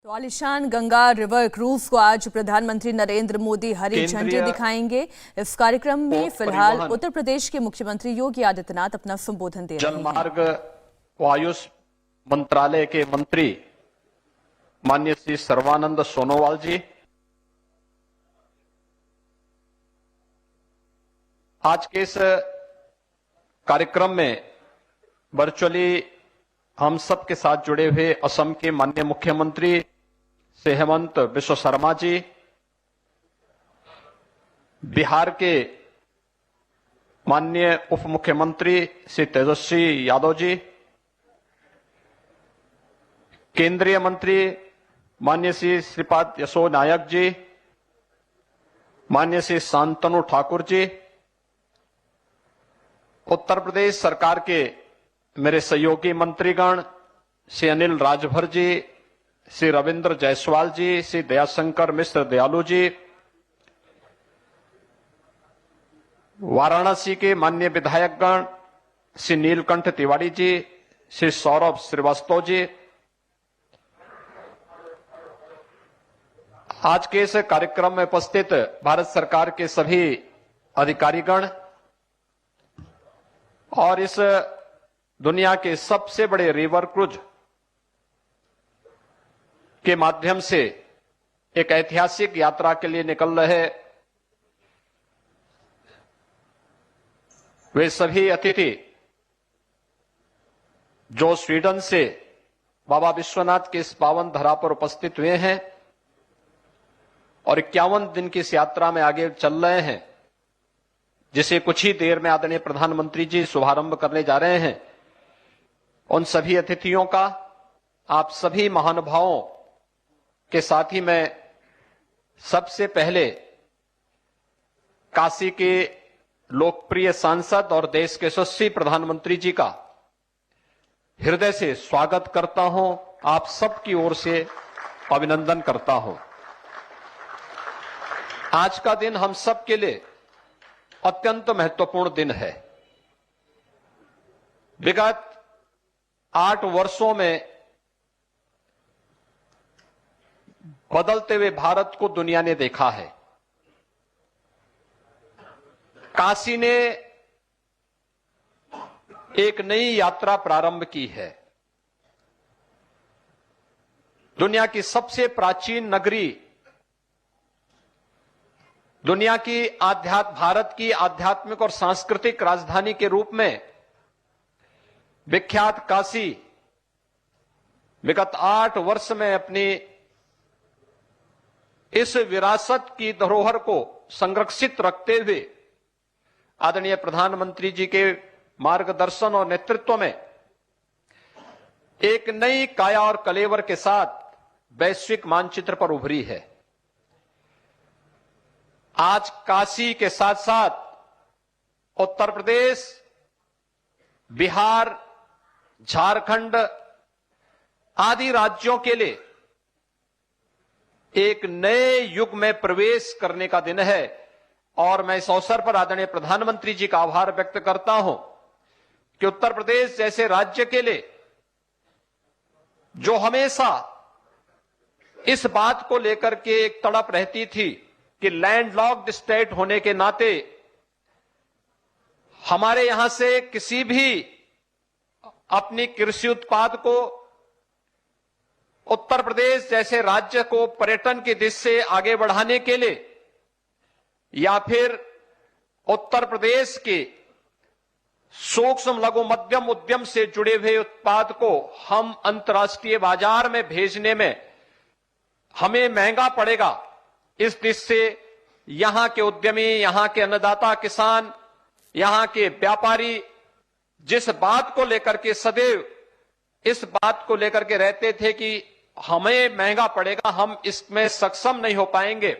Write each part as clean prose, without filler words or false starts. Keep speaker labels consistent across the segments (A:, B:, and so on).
A: तो आलिशान Ganga river cruise को आज प्रधानमंत्री नरेंद्र मोदी हरी झंडी दिखाएंगे। इस कार्यक्रम में फिलहाल उत्तर प्रदेश के मुख्यमंत्री योगी आदित्यनाथ अपना संबोधन दे रहे हैं।
B: जलमार्ग वायुस मंत्रालय के मंत्री माननीय श्री सर्बानंद सोनोवाल जी, आज के इस कार्यक्रम में वर्चुअली हम सब के साथ जुड़े हुए असम के माननीय मुख्यमंत्री श्री हेमंत बिश्व शर्मा जी, बिहार के माननीय उप मुख्यमंत्री श्री तेजस्वी यादव जी, केंद्रीय मंत्री माननीय श्री श्रीपाद यसो नायक जी, माननीय श्री शांतनु ठाकुर जी, उत्तर प्रदेश सरकार के मेरे सहयोगी मंत्रीगण श्री अनिल राजभर जी, श्री रविंद्र जायसवाल जी, श्री दयाशंकर मिश्र दयालु जी, वाराणसी के माननीय विधायकगण श्री नीलकंठ तिवारी जी, श्री सौरभ श्रीवास्तव जी, आज के इस कार्यक्रम में उपस्थित भारत सरकार के सभी अधिकारीगण और इस दुनिया के सबसे बड़े रिवर क्रूज के माध्यम से एक ऐतिहासिक यात्रा के लिए निकल रहे वे सभी अतिथि जो स्वीडन से बाबा विश्वनाथ के इस पावन धरा पर उपस्थित हुए हैं और 51 दिन की इस यात्रा में आगे चल रहे हैं, जिसे कुछ ही देर में आदरणीय प्रधानमंत्री जी शुभारंभ करने जा रहे हैं, उन सभी अतिथियों का, आप सभी महानुभावों के साथ ही मैं सबसे पहले काशी के लोकप्रिय सांसद और देश के यशस्वी प्रधानमंत्री जी का हृदय से स्वागत करता हूं, आप सबकी ओर से अभिनंदन करता हूं। आज का दिन हम सब के लिए अत्यंत महत्वपूर्ण दिन है। विगत 8 वर्षों में बदलते हुए भारत को दुनिया ने देखा है। काशी ने एक नई यात्रा प्रारंभ की है। दुनिया की सबसे प्राचीन नगरी, दुनिया की भारत की आध्यात्मिक और सांस्कृतिक राजधानी के रूप में विख्यात काशी विगत 8 वर्ष में अपनी इस विरासत की धरोहर को संरक्षित रखते हुए आदरणीय प्रधानमंत्री जी के मार्गदर्शन और नेतृत्व में एक नई काया और कलेवर के साथ वैश्विक मानचित्र पर उभरी है। आज काशी के साथ साथ उत्तर प्रदेश, बिहार, झारखंड आदि राज्यों के लिए एक नए युग में प्रवेश करने का दिन है और मैं इस अवसर पर आदरणीय प्रधानमंत्री जी का आभार व्यक्त करता हूं कि उत्तर प्रदेश जैसे राज्य के लिए जो हमेशा इस बात को लेकर के एक तड़प रहती थी कि लैंडलॉक्ड स्टेट होने के नाते हमारे यहां से किसी भी अपनी कृषि उत्पाद को उत्तर प्रदेश जैसे राज्य को पर्यटन की दिशा से आगे बढ़ाने के लिए या फिर उत्तर प्रदेश के सूक्ष्म लघु मध्यम उद्यम से जुड़े हुए उत्पाद को हम अंतर्राष्ट्रीय बाजार में भेजने में हमें महंगा पड़ेगा, इस दिशा से यहां के उद्यमी, यहां के अन्नदाता किसान, यहां के व्यापारी जिस बात को लेकर के सदैव इस बात को लेकर के रहते थे कि हमें महंगा पड़ेगा, हम इसमें सक्षम नहीं हो पाएंगे।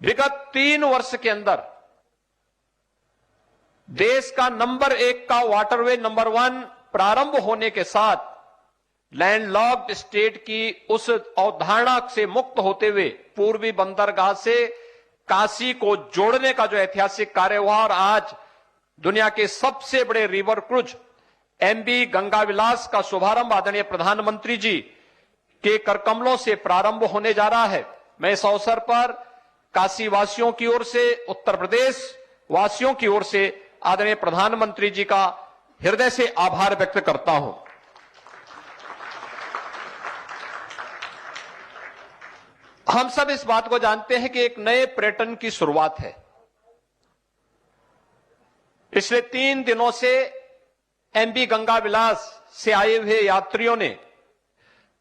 B: विगत 3 वर्ष के अंदर देश का नंबर 1 का वाटरवे नंबर 1 प्रारंभ होने के साथ लैंडलॉक्ड स्टेट की उस अवधारणा से मुक्त होते हुए पूर्वी बंदरगाह से काशी को जोड़ने का जो ऐतिहासिक कार्य हुआ और आज दुनिया के सबसे बड़े रिवर क्रूज एमबी गंगा विलास का शुभारंभ आदरणीय प्रधानमंत्री जी के करकमलों से प्रारंभ होने जा रहा है। मैं इस अवसर पर काशी वासियों की ओर से, उत्तर प्रदेश वासियों की ओर से आदरणीय प्रधानमंत्री जी का हृदय से आभार व्यक्त करता हूं। हम सब इस बात को जानते हैं कि एक नए पर्यटन की शुरुआत है। पिछले 3 दिनों से एमबी गंगा विलास से आए हुए यात्रियों ने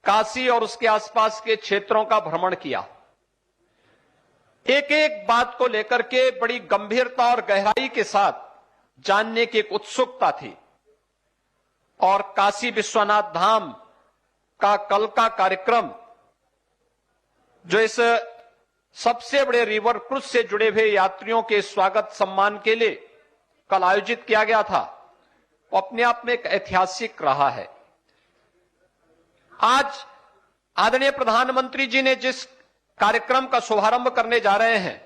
B: काशी और उसके आसपास के क्षेत्रों का भ्रमण किया। एक एक बात को लेकर के बड़ी गंभीरता और गहराई के साथ जानने की एक उत्सुकता थी और काशी विश्वनाथ धाम का कल का कार्यक्रम, जो इस सबसे बड़े रिवर क्रूज से जुड़े हुए यात्रियों के स्वागत सम्मान के लिए कल आयोजित किया गया था, वो अपने आप में एक ऐतिहासिक रहा है। आज आदरणीय प्रधानमंत्री जी ने जिस कार्यक्रम का शुभारंभ करने जा रहे हैं,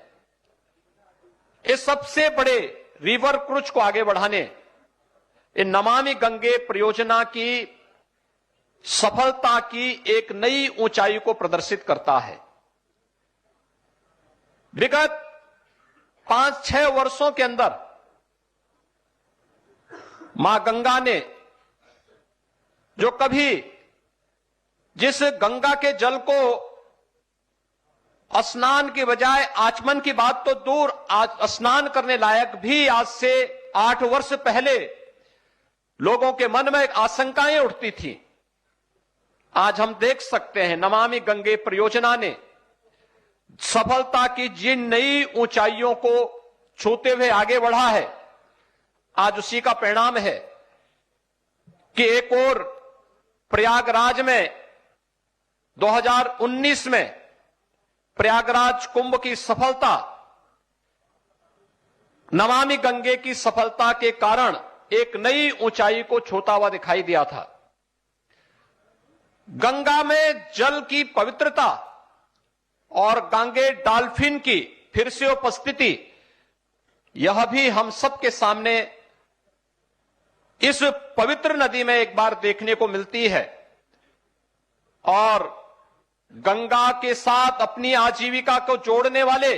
B: इस सबसे बड़े रिवर क्रूज को आगे बढ़ाने, इन नमामि गंगे परियोजना की सफलता की एक नई ऊंचाई को प्रदर्शित करता है। विगत 5-6 वर्षों के अंदर मां गंगा ने जो कभी जिस गंगा के जल को स्नान की बजाय आचमन की बात तो दूर, आज स्नान करने लायक भी आज से 8 वर्ष पहले लोगों के मन में आशंकाएं उठती थी, आज हम देख सकते हैं नमामि गंगे परियोजना ने सफलता की जिन नई ऊंचाइयों को छूते हुए आगे बढ़ा है, आज उसी का परिणाम है कि एक और प्रयागराज में 2019 में प्रयागराज कुंभ की सफलता नमामि गंगे की सफलता के कारण एक नई ऊंचाई को छूता हुआ दिखाई दिया था। गंगा में जल की पवित्रता और गंगे डॉल्फिन की फिर से उपस्थिति, यह भी हम सबके सामने इस पवित्र नदी में एक बार देखने को मिलती है और गंगा के साथ अपनी आजीविका को जोड़ने वाले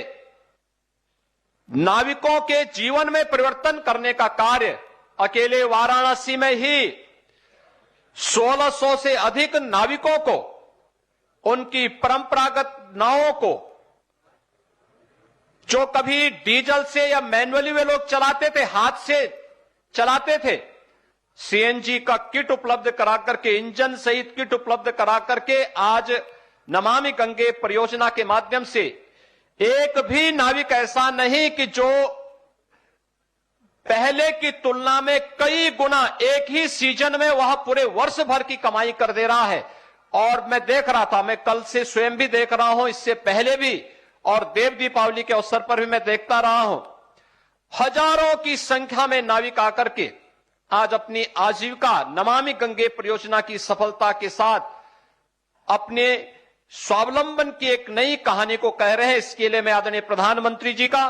B: नाविकों के जीवन में परिवर्तन करने का कार्य अकेले वाराणसी में ही 1600 से अधिक नाविकों को, उनकी परंपरागत नावों को, जो कभी डीजल से या मैनुअली वे लोग चलाते थे, हाथ से चलाते थे, सीएनजी का किट उपलब्ध करा करके, इंजन सहित किट उपलब्ध करा करके आज नमामि गंगे परियोजना के माध्यम से एक भी नाविक ऐसा नहीं कि जो पहले की तुलना में कई गुना एक ही सीजन में वह पूरे वर्ष भर की कमाई कर दे रहा है। और मैं देख रहा था, मैं कल से स्वयं भी देख रहा हूं, इससे पहले भी और देव दीपावली के अवसर पर भी मैं देखता रहा हूं, हजारों की संख्या में नाविक आकर के आज अपनी आजीविका नमामि गंगे परियोजना की सफलता के साथ अपने स्वावलंबन की एक नई कहानी को कह रहे हैं। इसके लिए मैं आदरणीय प्रधानमंत्री जी का,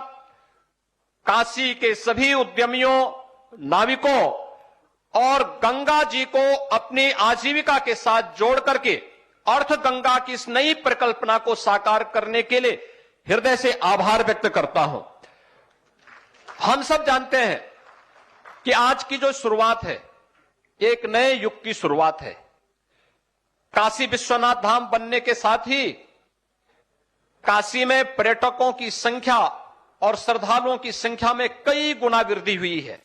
B: काशी के सभी उद्यमियों, नाविकों और गंगा जी को अपनी आजीविका के साथ जोड़ करके अर्थ गंगा की इस नई परिकल्पना को साकार करने के लिए हृदय से आभार व्यक्त करता हूं। हम सब जानते हैं कि आज की जो शुरुआत है, एक नए युग की शुरुआत है। काशी विश्वनाथ धाम बनने के साथ ही काशी में पर्यटकों की संख्या और श्रद्धालुओं की संख्या में कई गुना वृद्धि हुई है।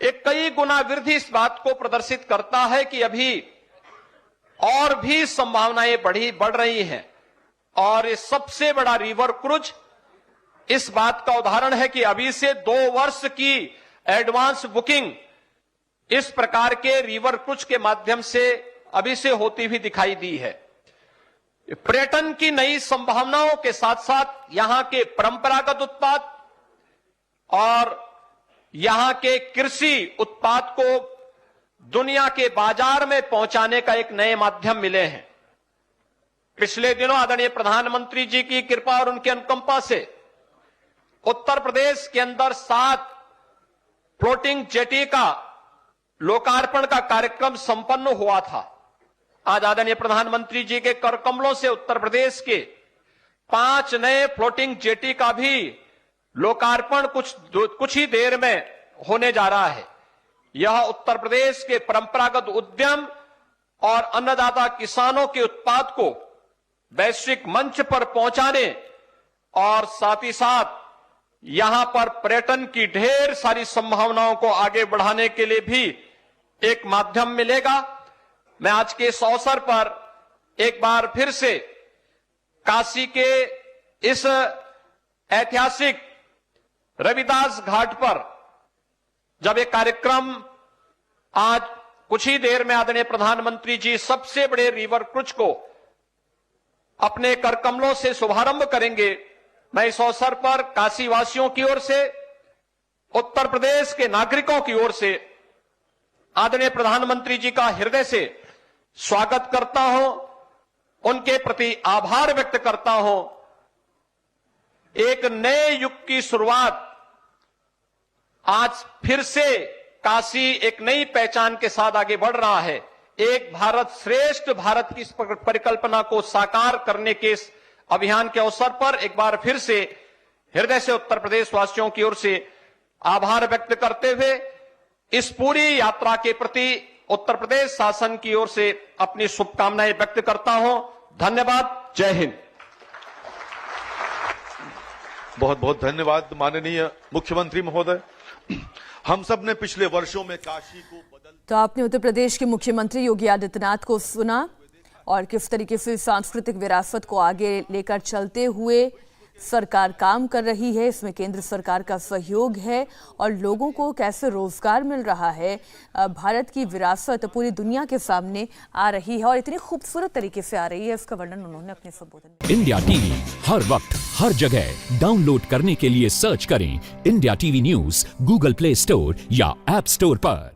B: एक कई गुना वृद्धि इस बात को प्रदर्शित करता है कि अभी और भी संभावनाएं बढ़ रही हैं और ये सबसे बड़ा रिवर क्रूज इस बात का उदाहरण है कि अभी से 2 वर्ष की एडवांस बुकिंग इस प्रकार के रिवर क्रूज के माध्यम से अभी से होती हुई दिखाई दी है। पर्यटन की नई संभावनाओं के साथ साथ यहां के परंपरागत उत्पाद और यहां के कृषि उत्पाद को दुनिया के बाजार में पहुंचाने का एक नए माध्यम मिले हैं। पिछले दिनों आदरणीय प्रधानमंत्री जी की कृपा और उनकी अनुकंपा से उत्तर प्रदेश के अंदर 7 फ्लोटिंग जेटी का लोकार्पण का कार्यक्रम संपन्न हुआ था आज आदरणीय प्रधानमंत्री जी के कर कमलों से उत्तर प्रदेश के 5 नए फ्लोटिंग जेटी का भी लोकार्पण कुछ ही देर में होने जा रहा है। यह उत्तर प्रदेश के परंपरागत उद्यम और अन्नदाता किसानों के उत्पाद को वैश्विक मंच पर पहुंचाने और साथ ही साथ यहां पर पर्यटन की ढेर सारी संभावनाओं को आगे बढ़ाने के लिए भी एक माध्यम मिलेगा। मैं आज के इस अवसर पर एक बार फिर से काशी के इस ऐतिहासिक रविदास घाट पर जब एक कार्यक्रम आज कुछ ही देर में आदरणीय प्रधानमंत्री जी सबसे बड़े रिवर क्रूज को अपने कर कमलों से शुभारंभ करेंगे, मैं इस अवसर पर काशी वासियों की ओर से, उत्तर प्रदेश के नागरिकों की ओर से आदरणीय प्रधानमंत्री जी का हृदय से स्वागत करता हूं, उनके प्रति आभार व्यक्त करता हूं। एक नए युग की शुरुआत आज फिर से काशी एक नई पहचान के साथ आगे बढ़ रहा है। एक भारत श्रेष्ठ भारत की इस परिकल्पना को साकार करने के इस अभियान के अवसर पर एक बार फिर से हृदय से उत्तर प्रदेश वासियों की ओर से आभार व्यक्त करते हुए इस पूरी यात्रा के प्रति उत्तर प्रदेश शासन की ओर से अपनी शुभकामनाएं व्यक्त करता हूं। धन्यवाद। जय हिंद।
C: बहुत बहुत धन्यवाद माननीय मुख्यमंत्री महोदय। हम सब ने पिछले वर्षों में काशी को
A: तो आपने उत्तर प्रदेश के मुख्यमंत्री योगी आदित्यनाथ को सुना और किस तरीके से सांस्कृतिक विरासत को आगे लेकर चलते हुए सरकार काम कर रही है, इसमें केंद्र सरकार का सहयोग है और लोगों को कैसे रोजगार मिल रहा है। भारत की विरासत पूरी दुनिया के सामने आ रही है और इतनी खूबसूरत तरीके से आ रही है, इसका वर्णन उन्होंने अपने संबोधन में।
D: इंडिया टीवी हर वक्त हर जगह डाउनलोड करने के लिए सर्च करें India TV news Google play store या ऐप स्टोर पर।